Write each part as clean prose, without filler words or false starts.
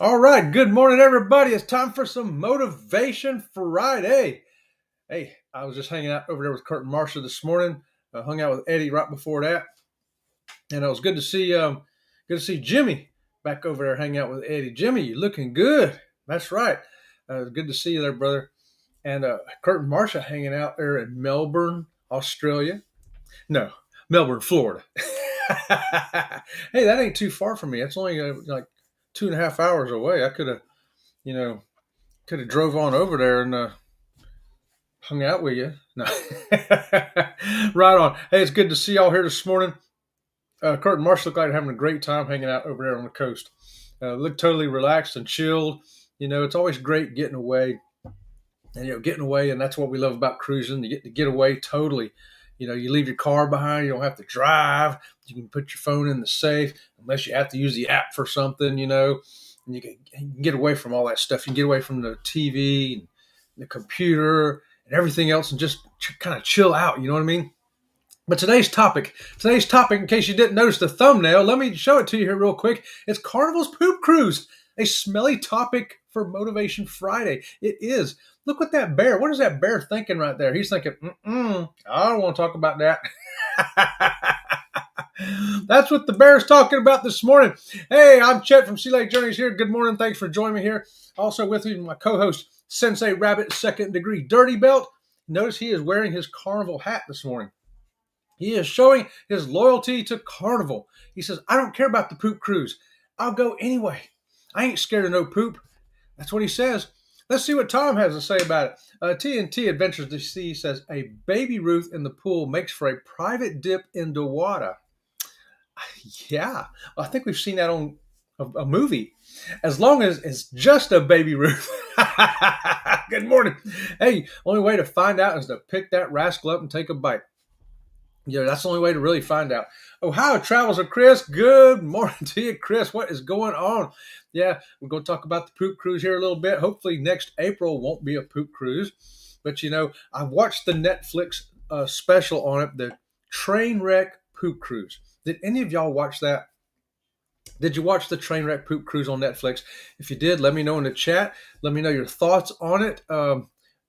All right, good morning, everybody. It's time for some Motivation Friday. Hey, I was just hanging out over there with Kurt and Marsha this morning. I hung out with Eddie right before that, and it was good to see Jimmy back over there hanging out with Eddie. Jimmy, you looking good. That's right. Good to see you there, brother. And Kurt and Marsha hanging out there in Melbourne, Australia. No, Melbourne, Florida. Hey, that ain't too far from me. It's only like 2.5 hours away. I you know, could have drove on over there and hung out with you. No. Right on. Hey, it's good to see y'all here this morning. Kurt and Marsh look like they're having a great time hanging out over there on the coast. Look totally relaxed and chilled. It's always great getting away. And, getting away, and that's what we love about cruising. You get to get away totally. You leave your car behind. You don't have to drive. You can put your phone in the safe unless you have to use the app for something, and you can get away from all that stuff. You can get away from the TV and the computer and everything else and just kind of chill out. You know what I mean? But today's topic, in case you didn't notice the thumbnail, let me show it to you here real quick. It's Carnival's Poop Cruise, a smelly topic for Motivation Friday. It is. Look at that bear. What is that bear thinking right there? He's thinking, I don't want to talk about that. That's what the bear's talking about this morning. Hey, I'm Chet from Sea Lake Journeys here. Good morning. Thanks for joining me here. Also with me, my co-host, Sensei Rabbit, second degree dirty belt. Notice he is wearing his Carnival hat this morning. He is showing his loyalty to Carnival. He says, I don't care about the poop cruise. I'll go anyway. I ain't scared of no poop. That's what he says. Let's see what Tom has to say about it. TNT Adventures to Sea says, a baby Ruth in the pool makes for a private dip into water. Yeah, I think we've seen that on a movie. As long as it's just a baby Ruth. Good morning. Hey, only way to find out is to pick that rascal up and take a bite. That's the only way to really find out. Ohio Travels with Chris. Good morning to you, Chris. What is going on? Yeah, we're going to talk about the poop cruise here a little bit. Hopefully next April won't be a poop cruise. But, I watched the Netflix special on it, the Trainwreck Poop Cruise. Did any of y'all watch that? Did you watch the Trainwreck Poop Cruise on Netflix? If you did, let me know in the chat. Let me know your thoughts on it.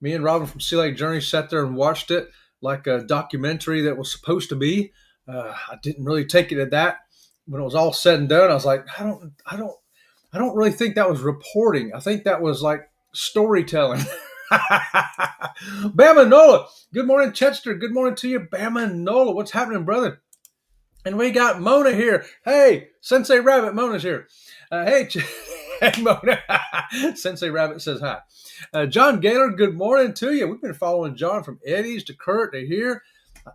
Me and Robin from Sea Lake Journey sat there and watched it like a documentary that was supposed to be. I didn't really take it at that. When it was all said and done, I was like, I don't really think that was reporting. I think that was like storytelling. Bama Nola. Good morning, Chester. Good morning to you, Bama Nola. What's happening, brother? And we got Mona here. Hey, Sensei Rabbit, Mona's here. Hey, Mona. Sensei Rabbit says hi. John Gaylor, good morning to you. We've been following John from Eddie's to Kurt to here.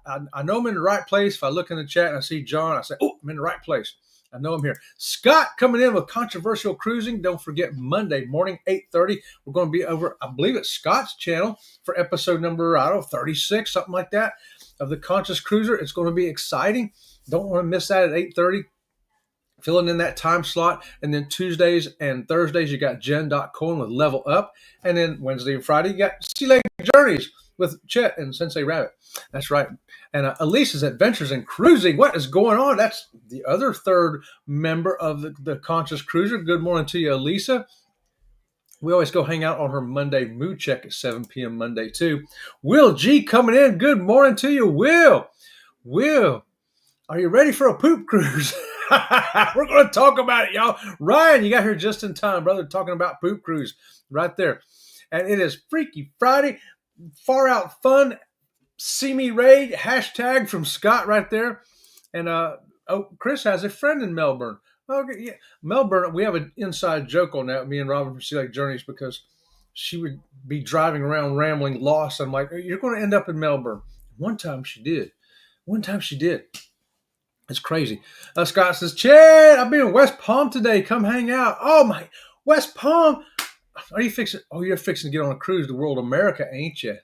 I know I'm in the right place. If I look in the chat and I see John, I say, I'm in the right place. I know I'm here. Scott coming in with Controversial Cruising. Don't forget, Monday morning, 8:30. We're going to be over, I believe it's Scott's channel for episode number, 36, something like that, of the Conscious Cruiser. It's going to be exciting. Don't want to miss that at 8:30. Filling in that time slot. And then Tuesdays and Thursdays, you got Jen.Cohen with Level Up. And then Wednesday and Friday, you got Sea Lake Journeys with Chet and Sensei Rabbit. That's right. And Elisa's Adventures in Cruising. What is going on? That's the other third member of the Conscious Cruiser. Good morning to you, Elisa. We always go hang out on her Monday mood check at 7 p.m. Monday, too. Will G coming in. Good morning to you, Will. Will, are you ready for a poop cruise? We're going to talk about it, y'all. Ryan, you got here just in time, brother, talking about poop cruise right there. And it is Freaky Friday. Far out fun. See me raid. Hashtag from Scott right there. And Chris has a friend in Melbourne. Okay, yeah. Melbourne, we have an inside joke on that, me and Robin from Sea Lake Journeys, because she would be driving around rambling lost. I'm like, you're going to end up in Melbourne. One time she did. It's crazy. Scott says, Chad, I've been in West Palm today. Come hang out. Oh, my. West Palm. Are you fixing? Oh, you're fixing to get on a cruise to World America, ain't you?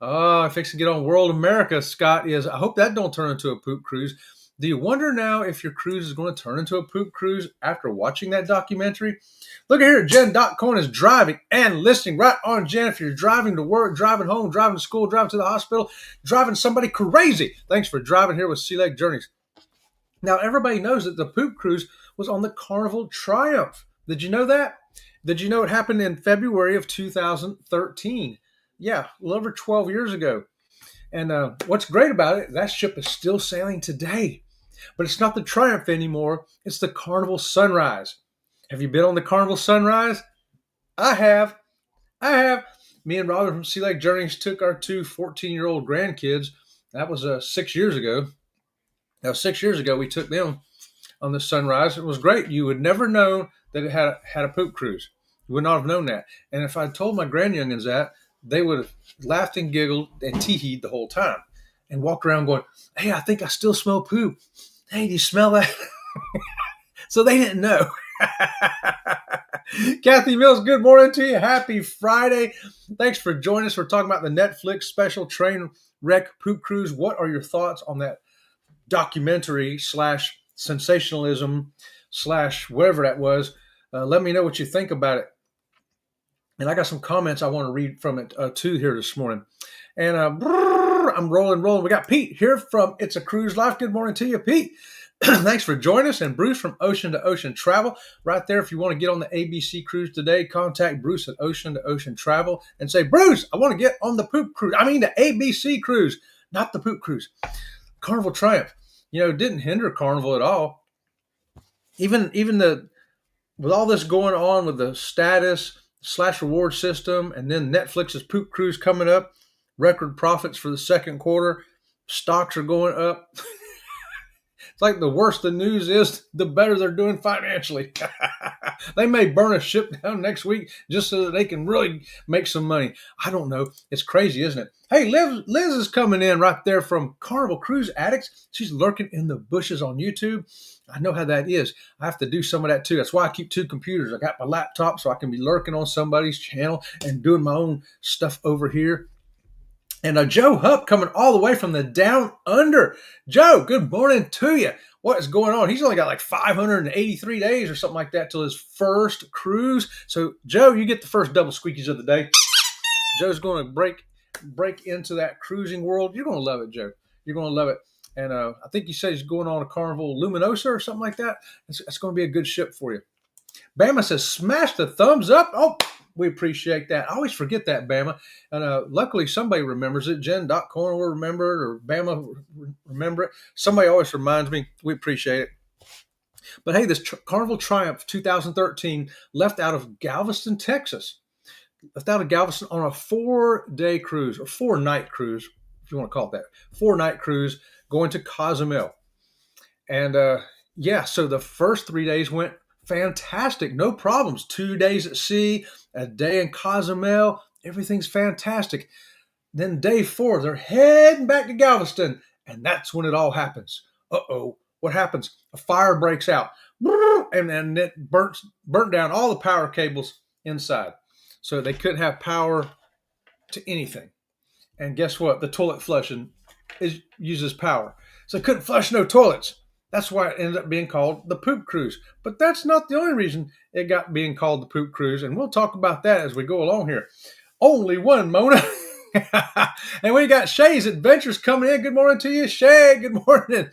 Oh, I'm fixing to get on World America, Scott is. I hope that don't turn into a poop cruise. Do you wonder now if your cruise is going to turn into a poop cruise after watching that documentary? Look at here. Jen.Cohen is driving and listening right on, Jen. If you're driving to work, driving home, driving to school, driving to the hospital, driving somebody crazy. Thanks for driving here with Sea Lake Journeys. Now, everybody knows that the poop cruise was on the Carnival Triumph. Did you know that? Did you know it happened in February of 2013? Yeah, a little over 12 years ago. And what's great about it, that ship is still sailing today. But it's not the Triumph anymore. It's the Carnival Sunrise. Have you been on the Carnival Sunrise? I have. I have. Me and Robin from Sea Lake Journeys took our two 14-year-old grandkids. That was 6 years ago. Now, 6 years ago, we took them on the Sunrise. It was great. You would never know that it had a poop cruise. You would not have known that. And if I told my grandyoungins that, they would have laughed and giggled and tee-heed the whole time and walked around going, "Hey, I think I still smell poop. Hey, do you smell that?" So they didn't know. Kathy Mills, good morning to you. Happy Friday. Thanks for joining us. We're talking about the Netflix special train wreck poop cruise. What are your thoughts on that documentary / sensationalism / whatever that was? Let me know what you think about it. And I got some comments I want to read from it too here this morning. And I'm rolling. We got Pete here from It's a Cruise Life. Good morning to you, Pete. Thanks for joining us. And Bruce from Ocean to Ocean Travel. Right there, if you want to get on the ABC cruise today, contact Bruce at Ocean to Ocean Travel and say, "Bruce, I want to get on the poop cruise. I mean the ABC cruise, not the poop cruise." Carnival Triumph, didn't hinder Carnival at all. Even with all this going on with the status / reward system, and then Netflix's poop cruise coming up, record profits for the second quarter, stocks are going up. It's like the worse the news is, the better they're doing financially. They may burn a ship down next week just so that they can really make some money. I don't know. It's crazy, isn't it? Hey, Liz is coming in right there from Carnival Cruise Addicts. She's lurking in the bushes on YouTube. I know how that is. I have to do some of that too. That's why I keep two computers. I got my laptop so I can be lurking on somebody's channel and doing my own stuff over here. And Joe Hupp coming all the way from the down under. Joe, good morning to you. What is going on? He's only got like 583 days or something like that till his first cruise. So, Joe, you get the first double squeakies of the day. Joe's going to break into that cruising world. You're going to love it, Joe. You're going to love it. And I think he says he's going on a Carnival Luminosa or something like that. It's going to be a good ship for you. Bama says, smash the thumbs up. Oh, we appreciate that. I always forget that, Bama. And luckily somebody remembers it. Jen.Corn will remember it, or Bama remember it. Somebody always reminds me. We appreciate it. But hey, this Carnival Triumph 2013 left out of Galveston, Texas. Left out of Galveston on a 4-day cruise, or 4-night cruise, if you want to call it that. 4-night cruise going to Cozumel. And so the first 3 days went fantastic. No problems. 2 days at sea, a day in Cozumel. Everything's fantastic. Then day 4, they're heading back to Galveston. And that's when it all happens. Uh-oh. What happens? A fire breaks out. And it burnt down all the power cables inside. So they couldn't have power to anything. And guess what? The toilet flushing uses power. So they couldn't flush no toilets. That's why it ended up being called the Poop Cruise. But that's not the only reason it got being called the Poop Cruise. And we'll talk about that as we go along here. Only one, Mona. And we got Shay's Adventures coming in. Good morning to you, Shay. Good morning.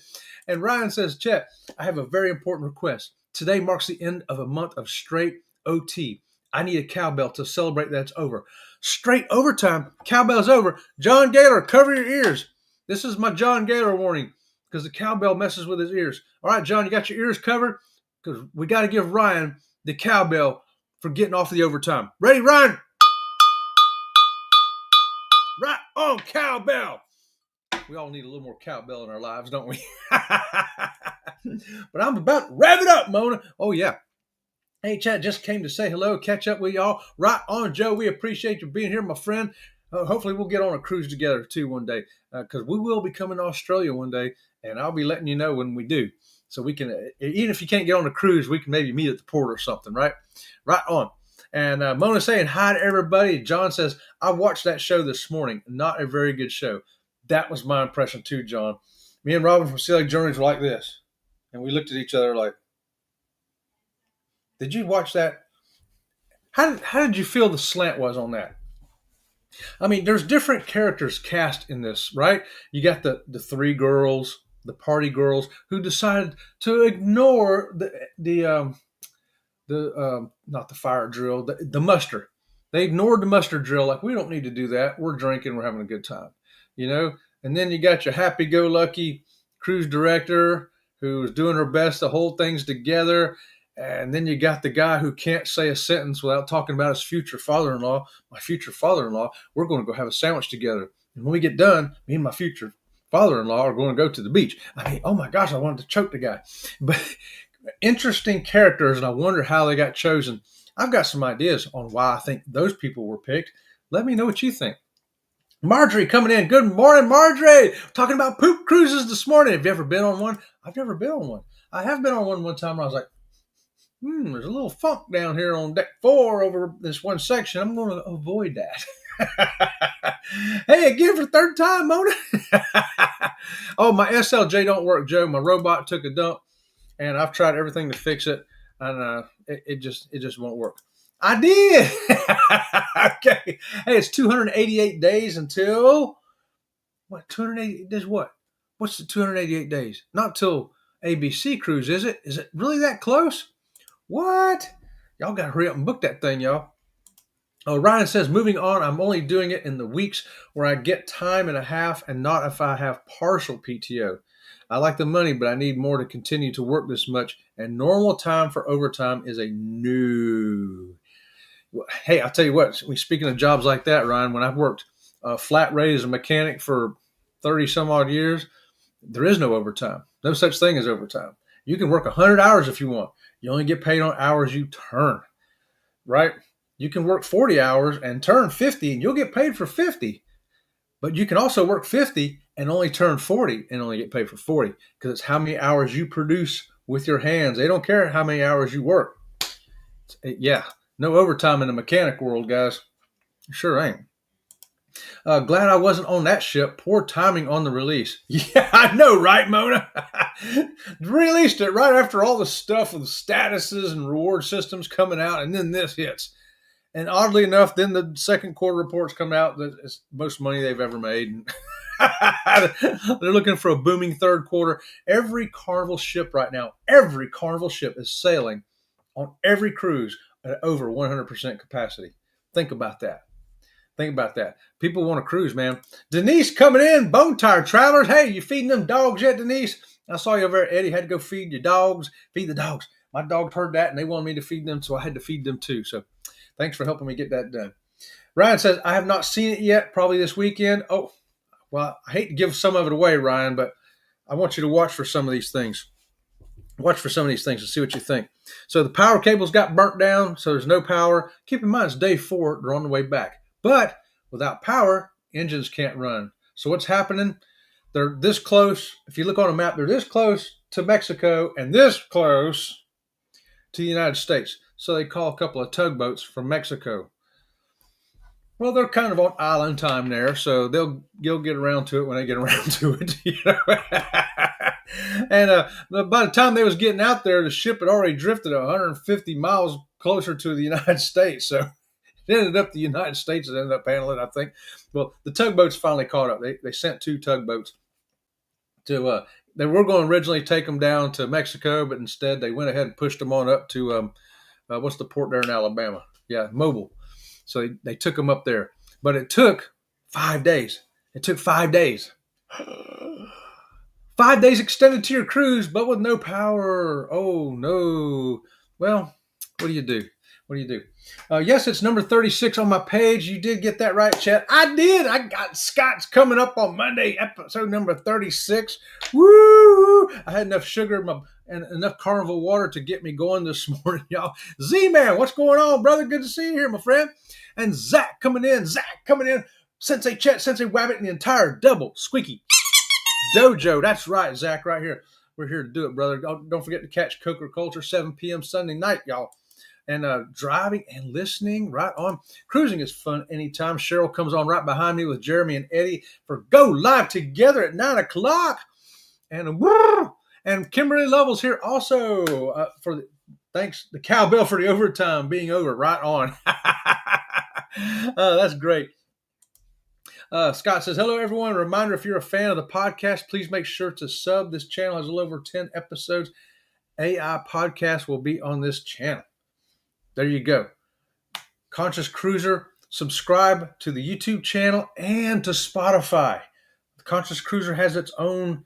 And Ryan says, Chet, I have a very important request. Today marks the end of a month of straight OT. I need a cowbell to celebrate that it's over. Straight overtime. Cowbell's over. John Gaylor, cover your ears. This is my John Gaylor warning, because the cowbell messes with his ears. All right, John, you got your ears covered? Because we got to give Ryan the cowbell for getting off the overtime. Ready, Ryan? Right on, cowbell. We all need a little more cowbell in our lives, don't we? But I'm about to rev it up, Mona. Oh, yeah. Hey, Chad, just came to say hello, catch up with y'all. Right on, Joe. We appreciate you being here, my friend. Hopefully we'll get on a cruise together, too, one day, because we will be coming to Australia one day, and I'll be letting you know when we do. So we can, even if you can't get on a cruise, we can maybe meet at the port or something, right? Right on. And Mona saying hi to everybody. John says, I watched that show this morning. Not a very good show. That was my impression, too, John. Me and Robin from Sea Lake Journeys were like this, and we looked at each other like, did you watch that? How did you feel the slant was on that? I mean, there's different characters cast in this, right? You got the 3 girls, the party girls, who decided to ignore the not the fire drill, the muster. They ignored the muster drill. Like, we don't need to do that. We're drinking. We're having a good time, you know? And then you got your happy-go-lucky cruise director who's doing her best to hold things together. And then you got the guy who can't say a sentence without talking about his future father-in-law. My future father-in-law, we're going to go have a sandwich together. And when we get done, me and my future father-in-law are going to go to the beach. I mean, oh my gosh, I wanted to choke the guy. But interesting characters, and I wonder how they got chosen. I've got some ideas on why I think those people were picked. Let me know what you think. Marjorie coming in. Good morning, Marjorie. Talking about poop cruises this morning. Have you ever been on one? I've never been on one. I have been on one time where I was like, there's a little funk down here on deck 4 over this one section. I'm going to avoid that. Hey, again for the third time, Mona. Oh, my SLJ don't work, Joe. My robot took a dump, and I've tried everything to fix it, and it just won't work. I did. Okay. Hey, it's 288 days until what? 288 days what? What's the 288 days? Not till ABC cruise, is it? Is it really that close? What? Y'all got to hurry up and book that thing, y'all. Oh, Ryan says, moving on, I'm only doing it in the weeks where I get time and a half and not if I have partial PTO. I like the money, but I need more to continue to work this much. And normal time for overtime is a no. Hey, I'll tell you what, speaking of jobs like that, Ryan, when I've worked flat rate as a mechanic for 30 some odd years, there is no overtime. No such thing as overtime. You can work 100 hours if you want. You only get paid on hours you turn, right? You can work 40 hours and turn 50 and you'll get paid for 50. But you can also work 50 and only turn 40 and only get paid for 40 because it's how many hours you produce with your hands. They don't care how many hours you work. Yeah, no overtime in the mechanic world, guys. Sure ain't. Glad I wasn't on that ship. Poor timing on the release. Yeah, I know, right, Mona? Released it right after all the stuff with statuses and reward systems coming out, and then this hits. And oddly enough, then the second quarter reports come out that it's the most money they've ever made. They're looking for a booming third quarter. Every Carnival ship right now, every Carnival ship is sailing on every cruise at over 100% capacity. Think about that. Think about that. People want to cruise, man. Denise coming in, Bone Tired Travelers. Hey, you feeding them dogs yet, Denise? I saw you over there, Eddie. Had to go feed your dogs. Feed the dogs. My dog heard that, and they wanted me to feed them, so I had to feed them too. So thanks for helping me get that done. Ryan says, I have not seen it yet, probably this weekend. Oh, well, I hate to give some of it away, Ryan, but I want you to watch for some of these things. Watch for some of these things and see what you think. So the power cables got burnt down, so there's no power. Keep in mind, it's day 4. They're on the way back. But without power, engines can't run. So what's happening? They're this close. If you look on a map, they're this close to Mexico and this close to the United States. So they call a couple of tugboats from Mexico. Well, they're kind of on island time there, so they'll get around to it when they get around to it. You know? And by the time they was getting out there, the ship had already drifted 150 miles closer to the United States. So it ended up the United States that ended up handling it, I think. Well, the tugboats finally caught up. They sent 2 tugboats to they were going to originally take them down to Mexico, but instead they went ahead and pushed them on up to what's the port there in Alabama? Yeah, Mobile. So they took them up there. But it took 5 days. It took 5 days. 5 days extended to your cruise, but with no power. Oh, no. Well, what do you do? What do you do? Yes, it's number 36 on my page. You did get that right, Chet. I did. I got Scott's coming up on Monday, episode number 36. Woo! I had enough sugar and enough Carnival water to get me going this morning, y'all. Z-Man, what's going on, brother? Good to see you here, my friend. And Zach coming in. Sensei Chet, Sensei Wabbit, and the entire double squeaky dojo. That's right, Zach, right here. We're here to do it, brother. Don't forget to catch Coker Culture, 7 p.m. Sunday night, y'all. And driving and listening right on. Cruising is fun anytime. Cheryl comes on right behind me with Jeremy and Eddie for Go Live Together at 9 o'clock. And Kimberly Lovell's here also thanks the cowbell for the overtime being over. Right on. That's great. Scott says, hello, everyone. Reminder, if you're a fan of the podcast, please make sure to sub. This channel has a little over 10 episodes. AI podcast will be on this channel. there you go. Conscious Cruiser, subscribe to the YouTube channel and to Spotify. The Conscious Cruiser has it's going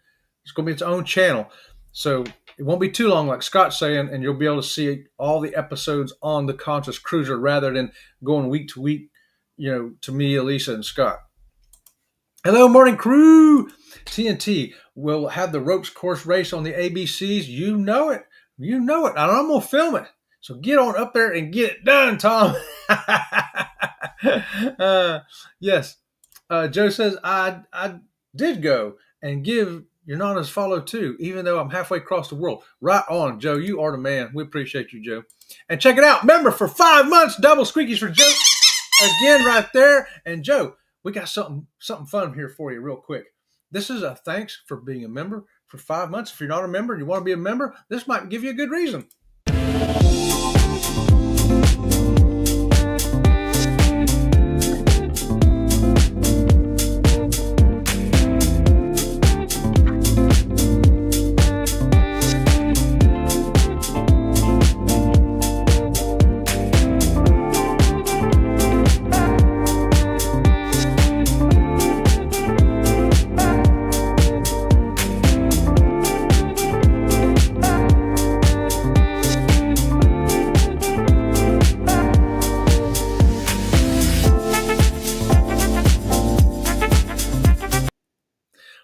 to be its own channel. So it won't be too long, like Scott's saying, and you'll be able to see all the episodes on the Conscious Cruiser rather than going week to week, to me, Elisa, and Scott. Hello, morning crew. TNT will have the ropes course race on the ABCs. You know it. And I'm going to film it. So get on up there and get it done, Tom. Yes. Joe says, I did go and give your Nana's follow too, even though I'm halfway across the world. Right on, Joe. You are the man. We appreciate you, Joe. And check it out. Member for 5 months. Double squeakies for Joe. Again, right there. And Joe, we got something fun here for you real quick. This is a thanks for being a member for 5 months. If you're not a member and you want to be a member, this might give you a good reason.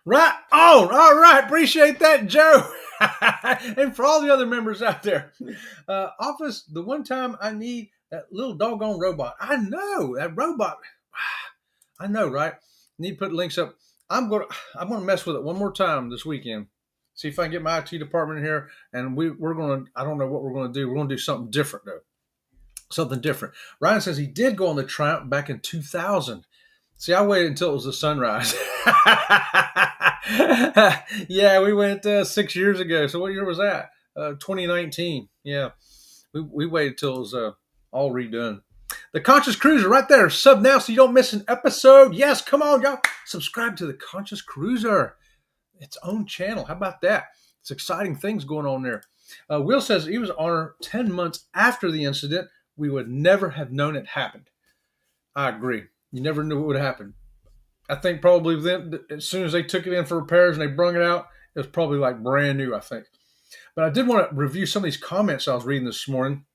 Right on. All right. Appreciate that, Joe. And for all the other members out there. Office, the one time I need that little doggone robot. I know that robot. I know, right? Need to put links up. I'm gonna mess with it one more time this weekend. See if I can get my IT department in here. And we're gonna, I don't know what we're gonna do. We're gonna do something different though. Something different. Ryan says he did go on the Triumph back in 2000. See, I waited until it was the sunrise. Yeah, we went 6 years ago. So what year was that? 2019. Yeah, we waited till it was all redone. The Conscious Cruiser right there. Sub now so you don't miss an episode. Yes, come on, y'all. Subscribe to the Conscious Cruiser. Its own channel. How about that? It's exciting things going on there. Will says he was on her 10 months after the incident. We would never have known it happened. I agree. You never knew what would happen. I think probably then, as soon as they took it in for repairs and they brung it out, it was probably like brand new, I think. But I did want to review some of these comments I was reading this morning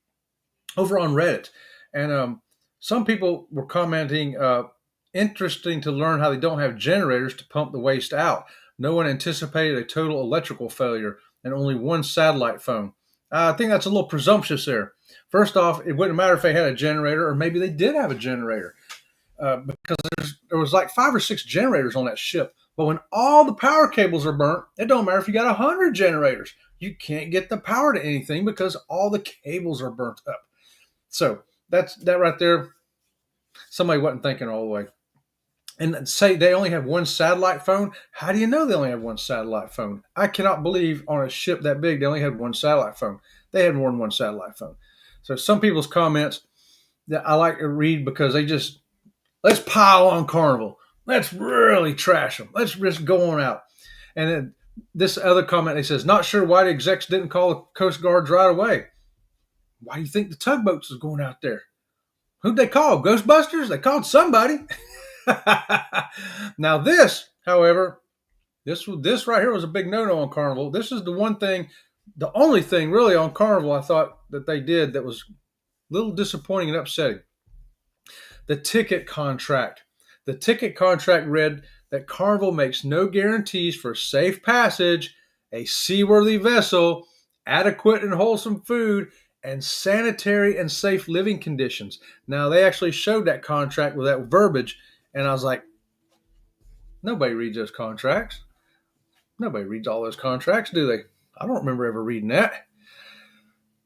over on Reddit. And some people were commenting, interesting to learn how they don't have generators to pump the waste out. No one anticipated a total electrical failure and only one satellite phone. I think that's a little presumptuous there. First off, it wouldn't matter if they had a generator, or maybe they did have a generator. Because there was like 5 or 6 generators on that ship. But when all the power cables are burnt, it don't matter if you got 100 generators. You can't get the power to anything because all the cables are burnt up. So that right there, somebody wasn't thinking all the way. And say they only have one satellite phone. How do you know they only have one satellite phone? I cannot believe on a ship that big they only had one satellite phone. They had more than one satellite phone. So some people's comments that I like to read because they just, let's pile on Carnival. Let's really trash them. Let's just go on out. And then this other comment, he says, not sure why the execs didn't call the Coast Guards right away. Why do you think the tugboats was going out there? Who'd they call? Ghostbusters? They called somebody. Now this, however, this right here was a big no-no on Carnival. This is the only thing really on Carnival I thought that they did that was a little disappointing and upsetting. The ticket contract. The ticket contract read that Carnival makes no guarantees for safe passage, a seaworthy vessel, adequate and wholesome food, and sanitary and safe living conditions. Now, they actually showed that contract with that verbiage, and I was like, nobody reads those contracts. Nobody reads all those contracts, do they? I don't remember ever reading that.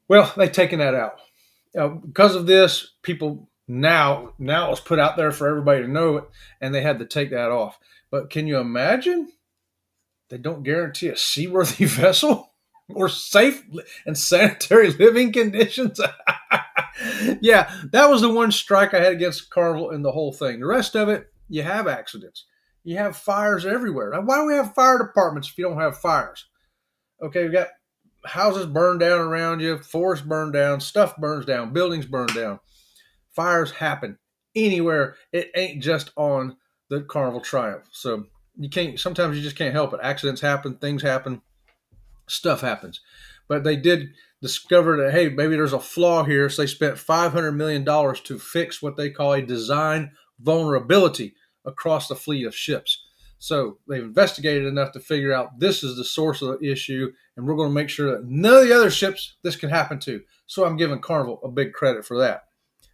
Well, they've taken that out. Because of this, people now it's put out there for everybody to know it, and they had to take that off. But can you imagine? They don't guarantee a seaworthy vessel or safe and sanitary living conditions. Yeah, that was the one strike I had against Carnival in the whole thing. The rest of it, you have accidents. You have fires everywhere. Now, why do we have fire departments if you don't have fires? Okay, we got houses burn down around you, forests burn down, stuff burns down, buildings burn down. Fires happen anywhere. It ain't just on the Carnival Triumph. So you can't, sometimes you just can't help it. Accidents happen, things happen, stuff happens. But they did discover that, hey, maybe there's a flaw here. So they spent $500 million to fix what they call a design vulnerability across the fleet of ships. So they've investigated enough to figure out this is the source of the issue, and we're going to make sure that none of the other ships this can happen to. So I'm giving Carnival a big credit for that.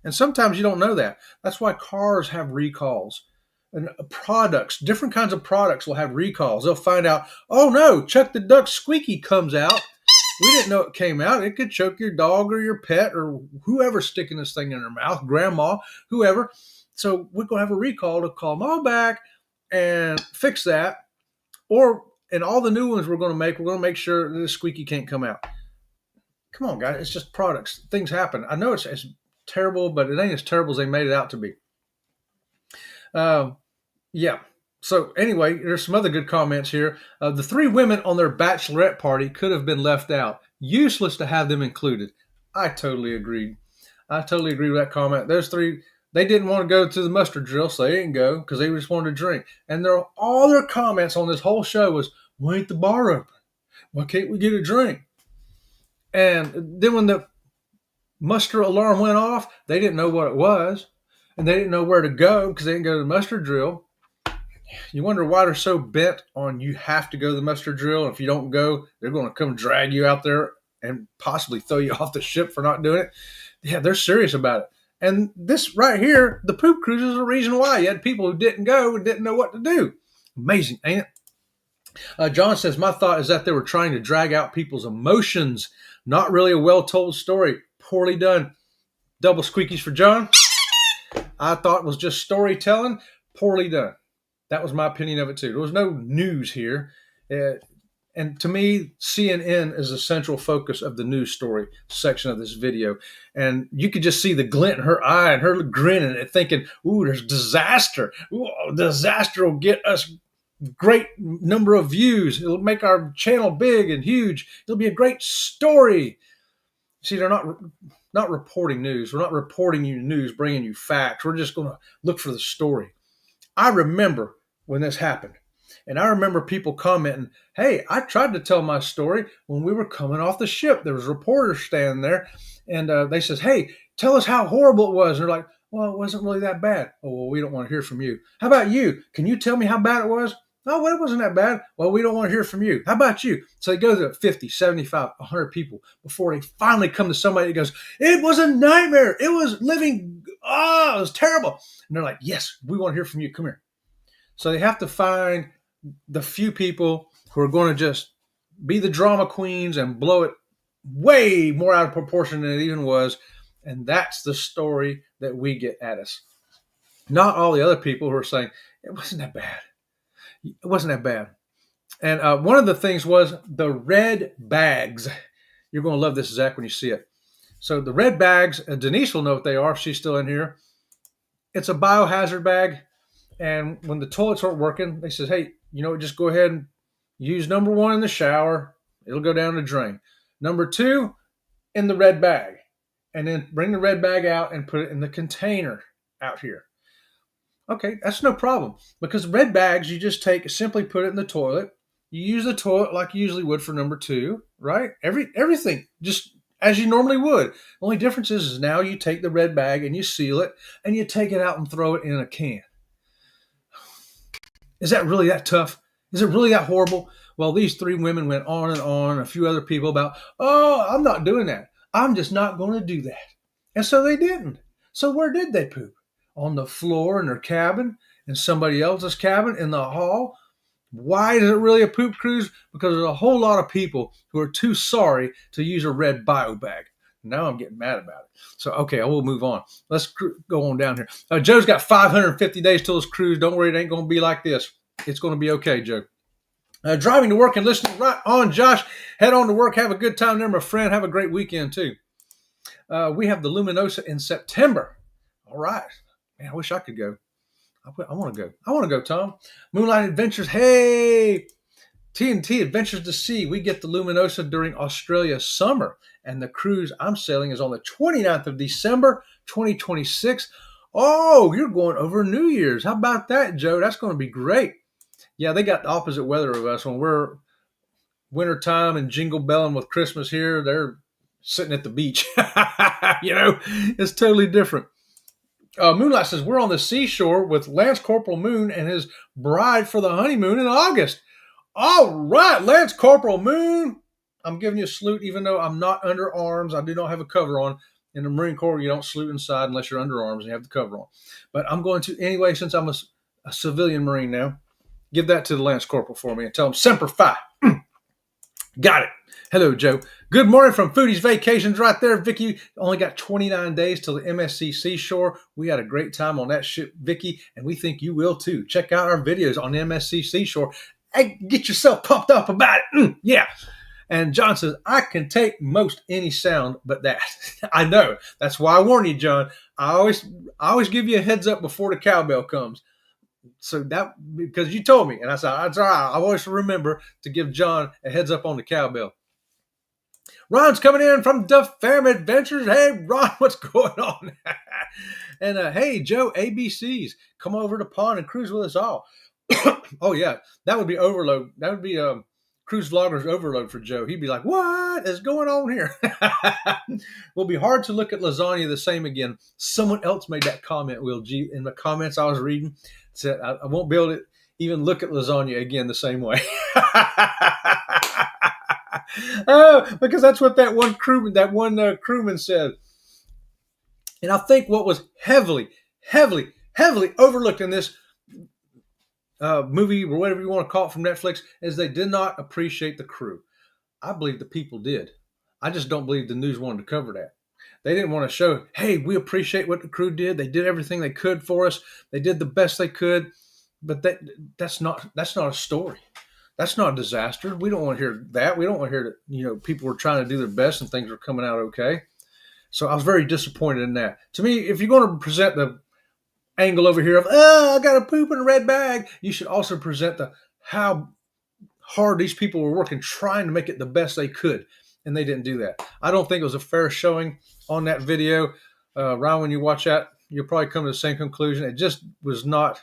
And sometimes you don't know that. That's why cars have recalls. And products, different kinds of products will have recalls. They'll find out, oh no, Chuck the Duck squeaky comes out. We didn't know it came out. It could choke your dog or your pet or whoever's sticking this thing in their mouth, grandma, whoever. So we're going to have a recall to call them all back and fix that. Or in all the new ones we're going to make sure the squeaky can't come out. Come on, guys. It's just products. Things happen. I know it's terrible, but it ain't as terrible as they made it out to be. Yeah. So anyway, there's some other good comments here. The 3 women on their bachelorette party could have been left out. Useless to have them included. I totally agreed. I totally agree with that comment. Those 3, they didn't want to go to the mustard drill, so they didn't go because they just wanted to drink. And all their comments on this whole show was, why ain't the bar open? Why can't we get a drink? And then when the muster alarm went off, they didn't know what it was. And they didn't know where to go because they didn't go to the muster drill. You wonder why they're so bent on you have to go to the muster drill. And if you don't go, they're going to come drag you out there and possibly throw you off the ship for not doing it. Yeah, they're serious about it. And this right here, the poop cruise is the reason why. You had people who didn't go and didn't know what to do. Amazing, ain't it? John says, my thought is that they were trying to drag out people's emotions. Not really a well-told story. Poorly done. Double squeakies for John. I thought it was just storytelling. Poorly done. That was my opinion of it too. There was no news here. And to me, CNN is the central focus of the news story section of this video. And you could just see the glint in her eye and her grinning and thinking, ooh, there's disaster. Ooh, disaster will get us great number of views. It'll make our channel big and huge. It'll be a great story. See, they're not reporting news. We're not reporting you news, bringing you facts. We're just going to look for the story. I remember when this happened, and I remember people commenting, hey, I tried to tell my story when we were coming off the ship. There was reporters standing there, and they says, hey, tell us how horrible it was. And they're like, well, it wasn't really that bad. Oh, well, we don't want to hear from you. How about you? Can you tell me how bad it was? Oh, well, it wasn't that bad. Well, we don't want to hear from you. How about you? So they go to 50, 75, 100 people before they finally come to somebody that goes, it was a nightmare. It was living. Oh, it was terrible. And they're like, yes, we want to hear from you. Come here. So they have to find the few people who are going to just be the drama queens and blow it way more out of proportion than it even was. And that's the story that we get at us. Not all the other people who are saying, it wasn't that bad. It wasn't that bad. And one of the things was the red bags. You're going to love this, Zach, when you see it. So the red bags, and Denise will know what they are if she's still in here. It's a biohazard bag. And when the toilets aren't working, they says, hey, just go ahead and use number 1 in the shower. It'll go down the drain. Number 2, in the red bag. And then bring the red bag out and put it in the container out here. Okay, that's no problem. Because red bags, you just simply put it in the toilet. You use the toilet like you usually would for number 2, right? Everything, just as you normally would. The only difference is now you take the red bag and you seal it, and you take it out and throw it in a can. Is that really that tough? Is it really that horrible? Well, these 3 women went on and on, a few other people about, oh, I'm not doing that. I'm just not going to do that. And so they didn't. So where did they poop? On the floor in their cabin, in somebody else's cabin, in the hall? Why is it really a poop cruise? Because there's a whole lot of people who are too sorry to use a red bio bag. Now I'm getting mad about it. So, okay, I will move on. Let's go on down here. Joe's got 550 days till his cruise. Don't worry, it ain't going to be like this. It's going to be okay, Joe. Driving to work and listening right on, Josh. Head on to work. Have a good time there, my friend. Have a great weekend, too. We have the Luminosa in September. All right. Man, I wish I could go. I want to go. I want to go, Tom. Moonlight Adventures. Hey, TNT Adventures to Sea. We get the Luminosa during Australia summer, and the cruise I'm sailing is on the 29th of December, 2026. Oh, you're going over New Year's. How about that, Joe? That's going to be great. Yeah, they got the opposite weather of us. When we're wintertime and jingle belling with Christmas here, they're sitting at the beach. It's totally different. Moonlight says, we're on the seashore with Lance Corporal Moon and his bride for the honeymoon in August. All right, Lance Corporal Moon. I'm giving you a salute, even though I'm not under arms. I do not have a cover on. In the Marine Corps, you don't salute inside unless you're under arms and you have the cover on. But I'm going to, anyway, since I'm a civilian Marine now, give that to the Lance Corporal for me and tell him, Semper Fi. Got it. Hello, Joe. Good morning from Foodie's Vacations right there. Vicky, only got 29 days till the MSC Seashore. We had a great time on that ship, Vicky, and we think you will too. Check out our videos on the MSC Seashore. Hey, get yourself pumped up about it. Yeah. And John says, I can take most any sound but that. I know. That's why I warn you, John. I always give you a heads up before the cowbell comes. So that, because you told me, and I said, that's all right. I always remember to give John a heads up on the cowbell. Ron's coming in from the Fam Adventures. Hey, Ron, what's going on? And hey, Joe, ABCs, come over to pond and cruise with us all. Oh, yeah, that would be overload. That would be Cruise Vloggers overload for Joe. He'd be like, what is going on here? Will be hard to look at lasagna the same again. Someone else made that comment, Will G, in the comments I was reading. Said, I won't be able to even look at lasagna again the same way. Oh, because that's what that one crewman said. And I think what was heavily overlooked in this movie, or whatever you want to call it, from Netflix, is they did not appreciate the crew. I believe the people did. I just don't believe the news wanted to cover that. They didn't want to show, hey, we appreciate what the crew did. They did everything they could for us. They did the best they could. But that's not a story. That's not a disaster. We don't want to hear that. We don't want to hear that, people were trying to do their best and things were coming out okay. So I was very disappointed in that. To me, if you're going to present the angle over here of, I got a poop in a red bag, you should also present how hard these people were working trying to make it the best they could. And they didn't do that. I don't think it was a fair showing on that video. Ryan, when you watch that, you'll probably come to the same conclusion. It just was not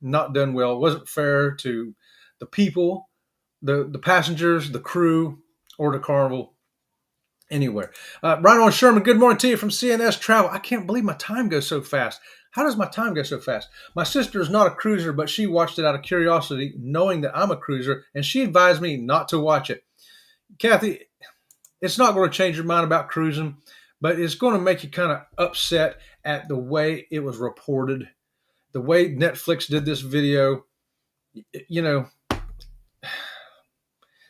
done well. It wasn't fair to the people, the passengers, the crew, or the Carnival, anywhere. Right on, Sherman, good morning to you from CNS Travel. I can't believe my time goes so fast. How does my time go so fast? My sister is not a cruiser, but she watched it out of curiosity, knowing that I'm a cruiser, and she advised me not to watch it. Kathy, it's not going to change your mind about cruising, but it's going to make you kind of upset at the way it was reported, the way Netflix did this video.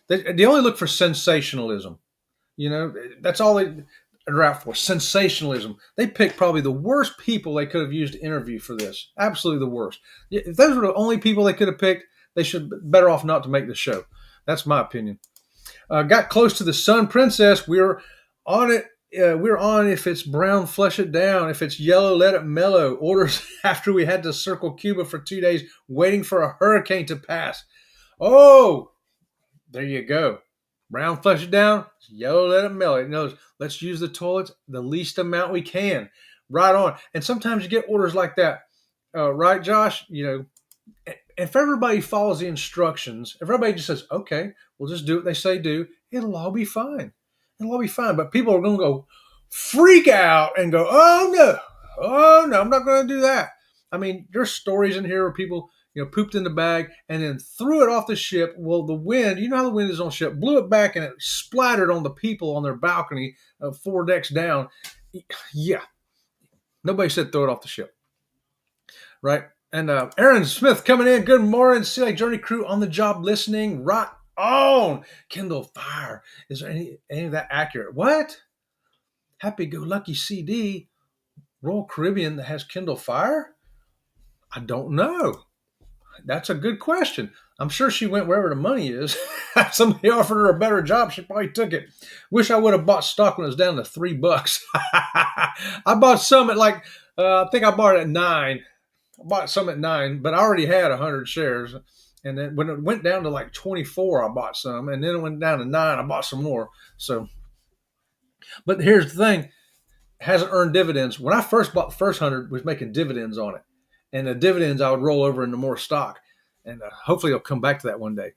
They only look for sensationalism. That's all they're out for, sensationalism. They picked probably the worst people they could have used to interview for this. Absolutely the worst. If those were the only people they could have picked, they should better off not to make the show. That's my opinion. Got close to the Sun Princess. We're on it. We're on. If it's brown, flush it down. If it's yellow, let it mellow. Orders after we had to circle Cuba for 2 days waiting for a hurricane to pass. Oh, there you go. Brown, flush it down. Yellow, let it mellow. It knows, let's use the toilets the least amount we can. Right on. And sometimes you get orders like that. Right, Josh? If everybody follows the instructions, if everybody just says, okay, we'll just do what they say do, it'll all be fine. It'll all be fine. But people are going to go freak out and go, oh, no, I'm not going to do that. I mean, there's stories in here where people, pooped in the bag and then threw it off the ship. Well, the wind, you know how the wind is on ship, blew it back and it splattered on the people on their balcony 4 decks down. Yeah. Nobody said throw it off the ship. Right? And Aaron Smith coming in. Good morning. CLA Journey crew on the job listening. Right on. Kindle Fire. Is there any of that accurate? What? Happy Go Lucky CD. Royal Caribbean that has Kindle Fire? I don't know. That's a good question. I'm sure she went wherever the money is. Somebody offered her a better job. She probably took it. Wish I would have bought stock when it was down to $3. I bought some at I think I bought it at $9. I bought some at $9, but I already had 100 shares. And then when it went down to like 24, I bought some, and then it went down to 9, I bought some more. So, but here's the thing: hasn't earned dividends. When I first bought the first 100, was making dividends on it, and the dividends I would roll over into more stock, and hopefully I'll come back to that one day.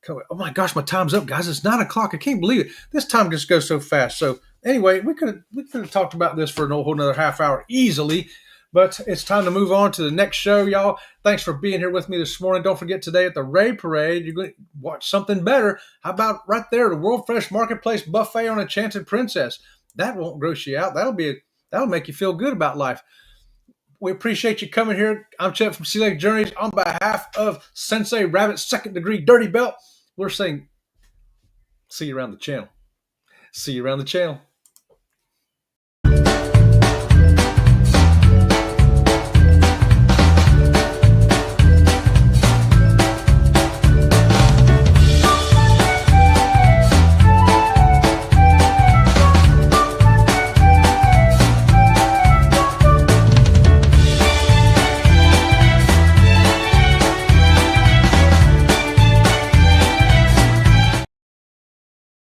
Oh my gosh, my time's up, guys! It's 9 o'clock. I can't believe it. This time just goes so fast. So anyway, we could have talked about this for a whole another half hour easily, but it's time to move on to the next show, y'all. Thanks for being here with me this morning. Don't forget today at the Ray Parade, you're going to watch something better. How about right there, the World Fresh Marketplace buffet on Enchanted Princess? That won't gross you out. That'll make you feel good about life. We appreciate you coming here. I'm Chet from Sea Lake Journeys. On behalf of Sensei Rabbit's second degree dirty belt, we're saying see you around the channel. See you around the channel.